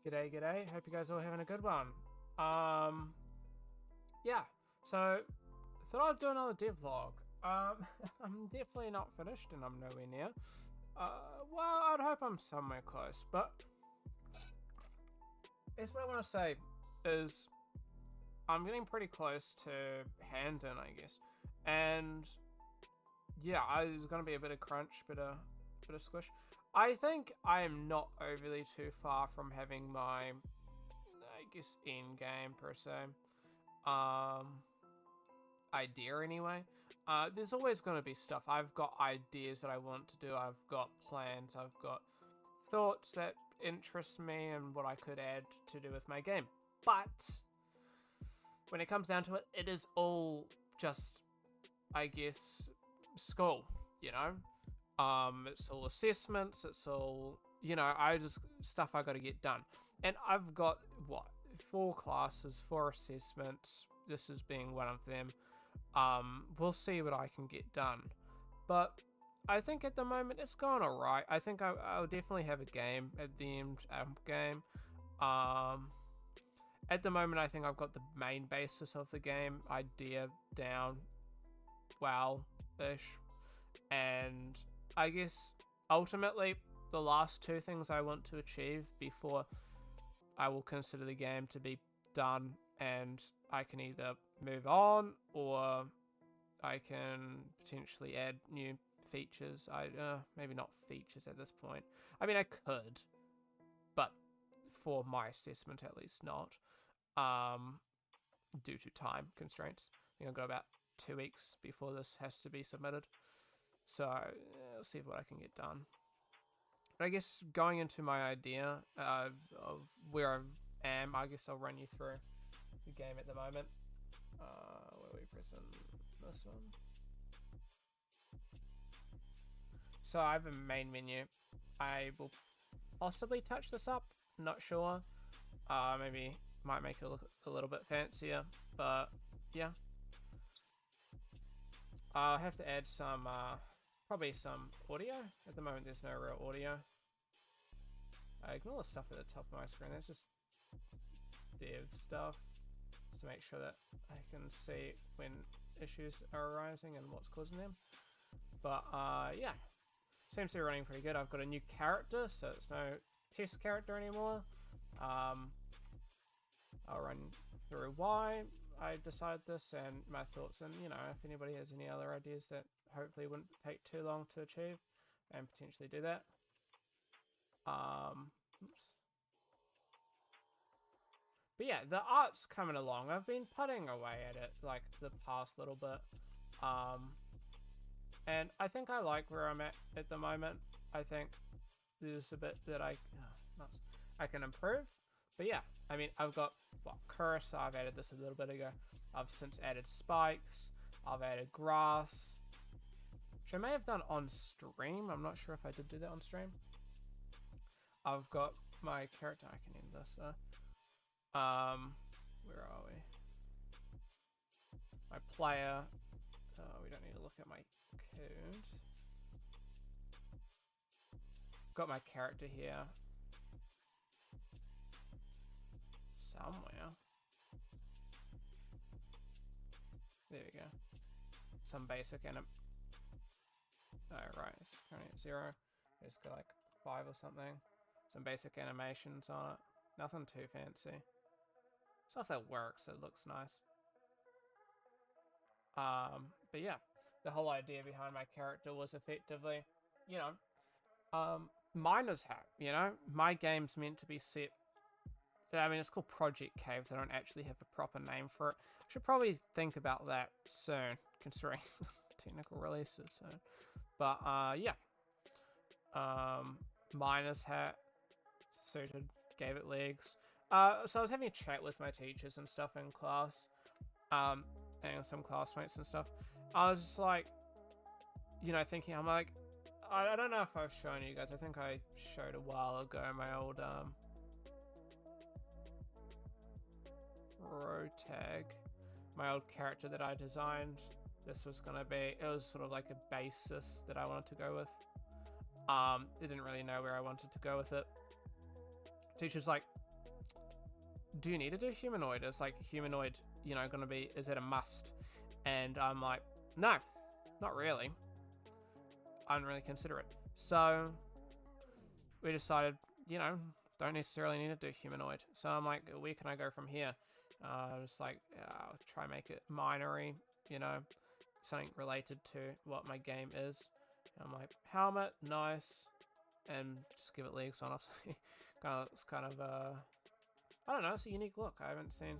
G'day, g'day. Hope you guys are all having a good one. Yeah. So thought I'd do another devlog. I'm definitely not finished, and I'm nowhere near. Well, I'd hope I'm somewhere close, but here's what I want to say: is I'm getting pretty close to hand in, I guess, and yeah, there's gonna be a bit of crunch, bit of squish. I think I am not overly too far from having my, I guess, end game per se. Um, idea anyway. There's always going to be stuff. I've got ideas that I want to do. I've got plans. I've got thoughts that interest me and what I could add to do with my game. But when it comes down to it, it is all just, I guess, school. You know, it's all assessments. It's all I just stuff I got to get done. And I've got what 4 classes, 4 assessments. This is being one of them. We'll see what I can get done, but I think at the moment it's going alright. I think I'll definitely have a game at the end. Game. At the moment, I think I've got the main basis of the game idea down, well-ish, and I guess ultimately the last 2 things I want to achieve before I will consider the game to be done, and I can either move on or I can potentially add new features. Maybe not features at this point. I mean, I could, but for my assessment, at least not. Due to time constraints, I think I've got about 2 weeks before this has to be submitted. So I'll see what I can get done. But I guess going into my idea of where I am, I guess I'll run you through the game at the moment. Where are we pressing this one? So I have a main menu. I will possibly touch this up. Not sure. Maybe might make it look a little bit fancier, but yeah. I'll have to add some, probably some audio. At the moment, there's no real audio. I ignore the stuff at the top of my screen. That's just dev stuff. Just to make sure that I can see when issues are arising and what's causing them. But yeah, seems to be running pretty good. I've got a new character, so it's no test character anymore. I'll run through why I decided this and my thoughts, and if anybody has any other ideas that hopefully wouldn't take too long to achieve, and potentially do that. Oops. But yeah, the art's coming along. I've been putting away at it like the past little bit. And I think I like where I'm at the moment. I think there's a bit that I can improve. But yeah, I mean, I've got cursor. I've added this a little bit ago. I've since added spikes. I've added grass, which I may have done on stream. I'm not sure if I did do that on stream. I've got my character. I can end this. Where are we? My player. We don't need to look at my code. Got my character here. Somewhere. There we go. Some basic Oh, right. It's currently at 0. Just got like 5 or something. Some basic animations on it. Nothing too fancy. Stuff that works, it looks nice. But yeah, the whole idea behind my character was effectively, miner's hat, my game's meant to be set. I mean, it's called Project Caves. I don't actually have a proper name for it. I should probably think about that soon, considering technical releases soon. But yeah, miner's hat suited, gave it legs. So I was having a chat with my teachers and stuff in class, and some classmates and stuff. I was just like, thinking, I'm like, I don't know if I've shown you guys. I think I showed a while ago my old Rotag, my old character that I designed. This was gonna be, it was sort of like a basis that I wanted to go with. I didn't really know where I wanted to go with it. Teacher's like, do you need to do humanoid? It's like humanoid, you know, gonna be, is it a must? And I'm like, no, not really. I didn't really consider it. So we decided, you know, don't necessarily need to do humanoid. So I'm like, where can I go from here? Just like, try make it minory, you know, something related to what my game is. And I'm like, helmet, nice, and just give it legs, honestly. It's kind of, I don't know, it's a unique look. I haven't seen,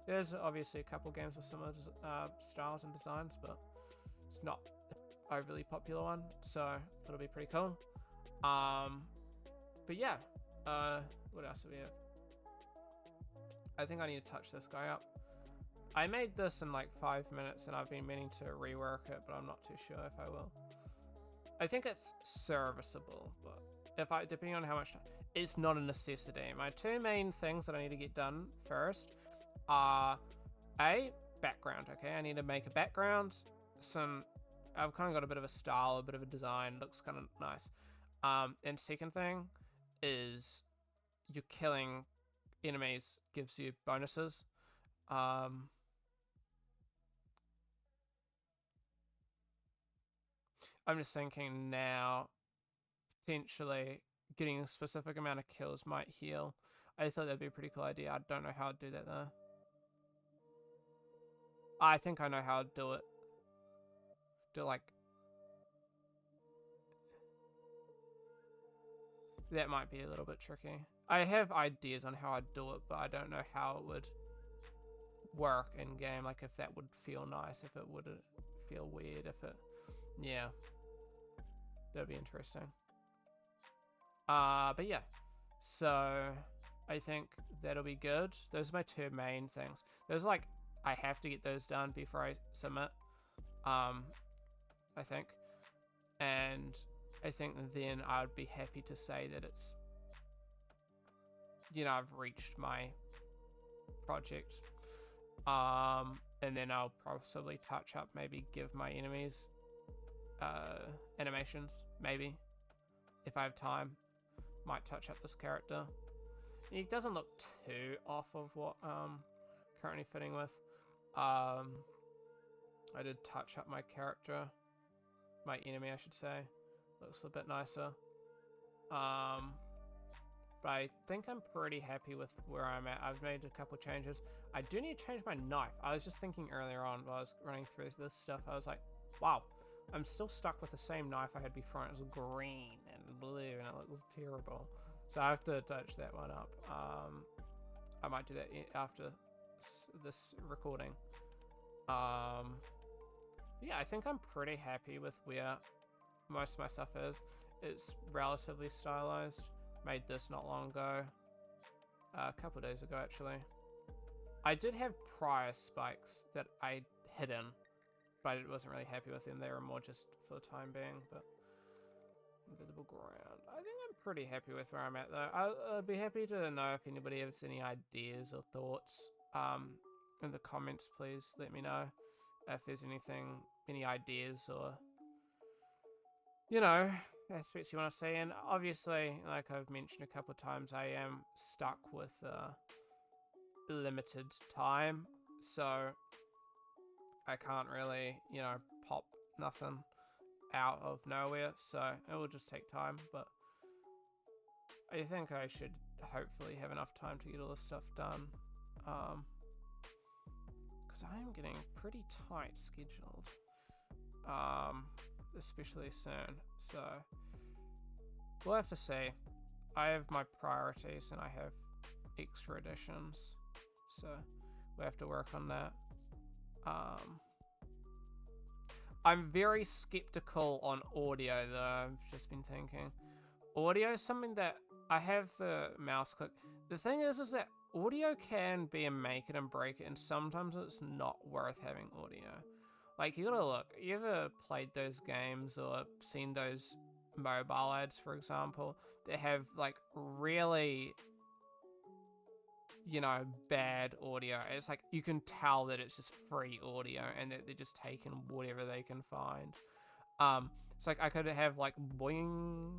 there's obviously a couple games with similar styles and designs, but it's not an overly popular one, so I thought it'd be pretty cool. But yeah, what else do we have? I think I need to touch this guy up. I made this in like 5 minutes and I've been meaning to rework it, but I'm not too sure if I will. I think it's serviceable, but if I, depending on how much time, it's not a necessity. My two main things that I need to get done first are background. Okay, I need to make a background. I've kind of got a bit of a style, a bit of a design, looks kind of nice. And second thing is you're killing enemies gives you bonuses. I'm just thinking now, potentially getting a specific amount of kills might heal. I thought that'd be a pretty cool idea. I don't know how I'd do that though. I think I know how I'd do it. Do like... That might be a little bit tricky. I have ideas on how I'd do it, but I don't know how it would work in game. Like if that would feel nice, if it wouldn't feel weird, if it... Yeah. That'd be interesting. But yeah. So I think that'll be good. Those are my two main things. Those like, I have to get those done before I submit. I think. And I think then I'd be happy to say that it's, you know, I've reached my project. And then I'll possibly touch up, maybe give my enemies animations, maybe, if I have time. Might touch up this character. He doesn't look too off of what currently fitting with. I did touch up my character, my enemy I should say. Looks a bit nicer. But I think I'm pretty happy with where I'm at. I've made a couple changes. I do need to change my knife. I was just thinking earlier on while I was running through this stuff, I was like, wow, I'm still stuck with the same knife I had before, and it was green and blue and it looks terrible. So I have to touch that one up. I might do that after this recording. Yeah, I think I'm pretty happy with where most of my stuff is. It's relatively stylized. Made this not long ago. A couple of days ago, actually. I did have prior spikes that I hidden, but I wasn't really happy with them. They were more just for the time being, but invisible ground. I think I'm pretty happy with where I'm at, though. I'd be happy to know if anybody has any ideas or thoughts. In the comments, please let me know if there's anything, any ideas or, you know, aspects you want to see. And obviously, like I've mentioned a couple of times, I am stuck with limited time, so I can't really, you know, pop nothing out of nowhere, so it will just take time. But I think I should hopefully have enough time to get all this stuff done, because I am getting pretty tight scheduled, especially soon. So we'll have to see. I have my priorities and I have extra editions, so we'll have to work on that. I'm very skeptical on audio though. I've just been thinking. Audio is something that I have the mouse click. The thing is that audio can be a make it and break it, and sometimes it's not worth having audio. Like, you gotta look, you ever played those games or seen those mobile ads, for example, that have like really, you know, bad audio? It's like you can tell that it's just free audio and that they're just taking whatever they can find. It's like I could have like boing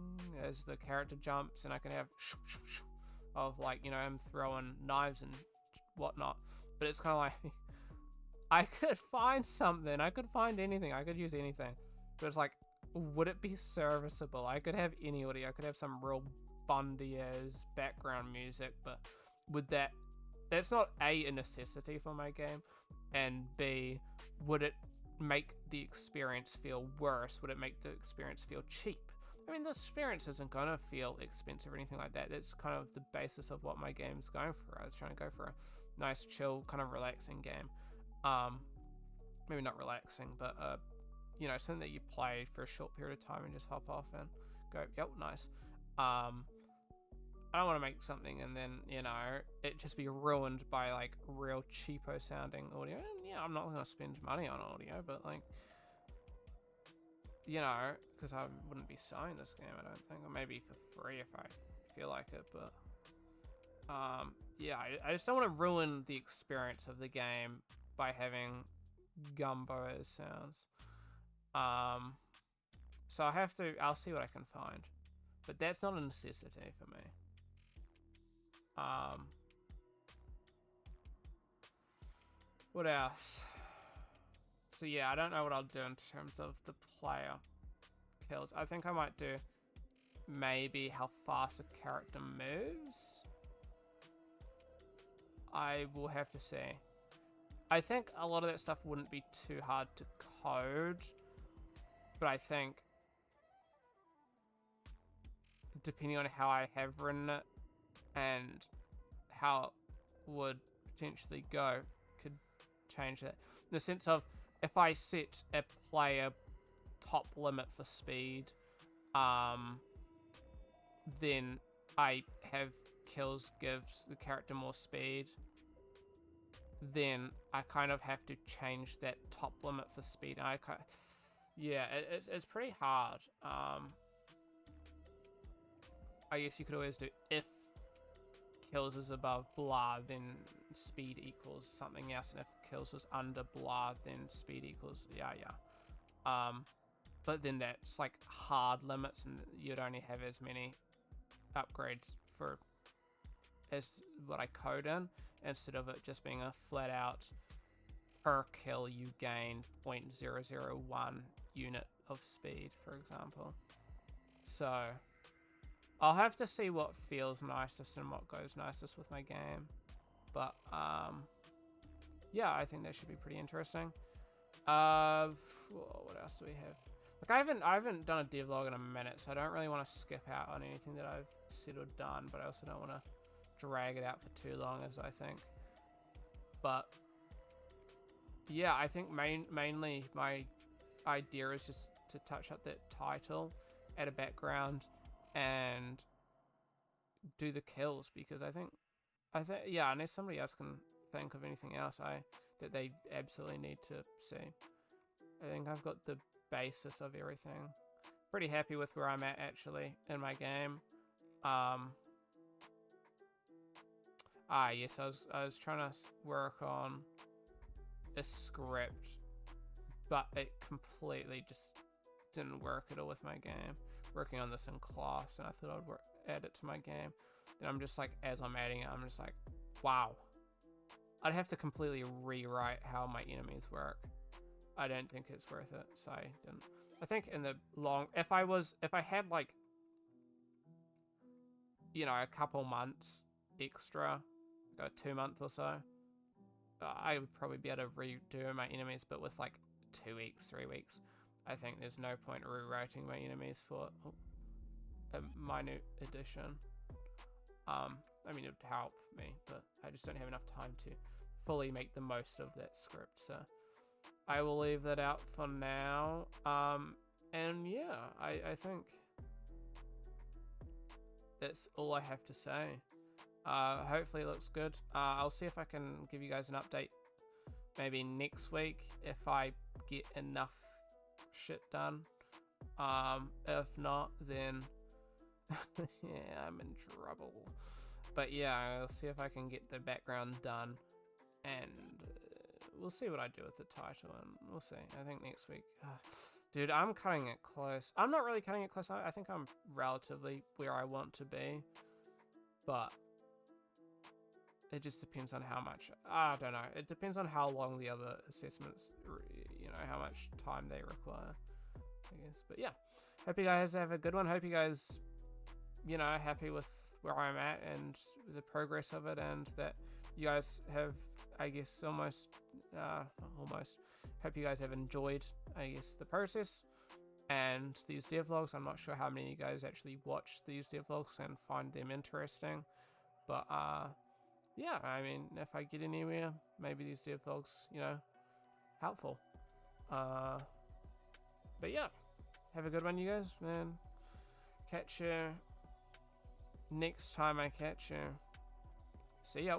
as the character jumps, and I can have of like, you know, him throwing knives and whatnot. But it's kind of like, I could find something. I could find anything. I could use anything. But it's like, would it be serviceable? I could have any audio. I could have some real Bundy as background music, but would that's not A, a necessity for my game, and B, would it make the experience feel worse? Would it make the experience feel cheap? I mean, the experience isn't gonna feel expensive or anything like that. That's kind of the basis of what my game's going for. I was trying to go for a nice, chill, kind of relaxing game. Maybe not relaxing, but you know, something that you play for a short period of time and just hop off and go, yep, nice. I don't want to make something and then, you know, it just be ruined by like real cheapo sounding audio. And yeah, I'm not gonna spend money on audio, but like, you know, because I wouldn't be selling this game, I don't think, or maybe for free if I feel like it. But yeah, I just don't want to ruin the experience of the game by having gumbo as sounds. So I'll see what I can find, but that's not a necessity for me. What else? So yeah, I don't know what I'll do in terms of the player kills. I think I might do maybe how fast a character moves. I will have to see. I think a lot of that stuff wouldn't be too hard to code, but I think depending on how I have written it and how it would potentially go could change that. In the sense of, if I set a player top limit for speed, then I have kills gives the character more speed, then I kind of have to change that top limit for speed. And yeah, it's pretty hard. I guess you could always do if kills is above blah, then speed equals something else, and if kills was under blah, then speed equals yeah. But then that's like hard limits, and you'd only have as many upgrades for as what I code in, instead of it just being a flat out per kill you gain 0.001 unit of speed, for example. So I'll have to see what feels nicest and what goes nicest with my game. But yeah, I think that should be pretty interesting. What else do we have? Like, I haven't done a devlog in a minute, so I don't really want to skip out on anything that I've said or done, but I also don't want to drag it out for too long, as I think. But yeah, I think mainly my idea is just to touch up that title, add a background, and do the kills, because I think yeah, unless somebody else can think of anything else that they absolutely need to see, I think I've got the basis of everything. Pretty happy with where I'm at actually in my game. Yes, I was trying to work on a script, but it completely just didn't work at all with my game. Working on this in class, and I thought I'd add it to my game. Then I'm just like, as I'm adding it, I'm just like, wow. I'd have to completely rewrite how my enemies work. I don't think it's worth it, so I didn't. I think in the long, if I had like, you know, a couple months extra, like a 2 month or so, I would probably be able to redo my enemies, but with like 2 weeks, 3 weeks, I think there's no point rewriting my enemies for a minute edition. I mean, it would help me, but I just don't have enough time to fully make the most of that script, so I will leave that out for now. And yeah, I think that's all I have to say. Hopefully it looks good. I'll see if I can give you guys an update maybe next week if I get enough shit done. If not, then yeah, I'm in trouble. But yeah, I'll see if I can get the background done, and we'll see what I do with the title, and we'll see. I think next week. Dude, I'm cutting it close. I'm not really cutting it close. I think I'm relatively where I want to be, but it just depends on how much. I don't know. It depends on how long the other assessments, how much time they require, I guess. But yeah, hope you guys have a good one. Hope you guys, happy with where I'm at and the progress of it, and that you guys have, I guess, almost. Hope you guys have enjoyed, I guess, the process and these devlogs. I'm not sure how many of you guys actually watch these devlogs and find them interesting, but yeah, I mean, if I get anywhere, maybe these devlogs, helpful. But yeah, have a good one, you guys, man. Catch you next time I catch you. See ya.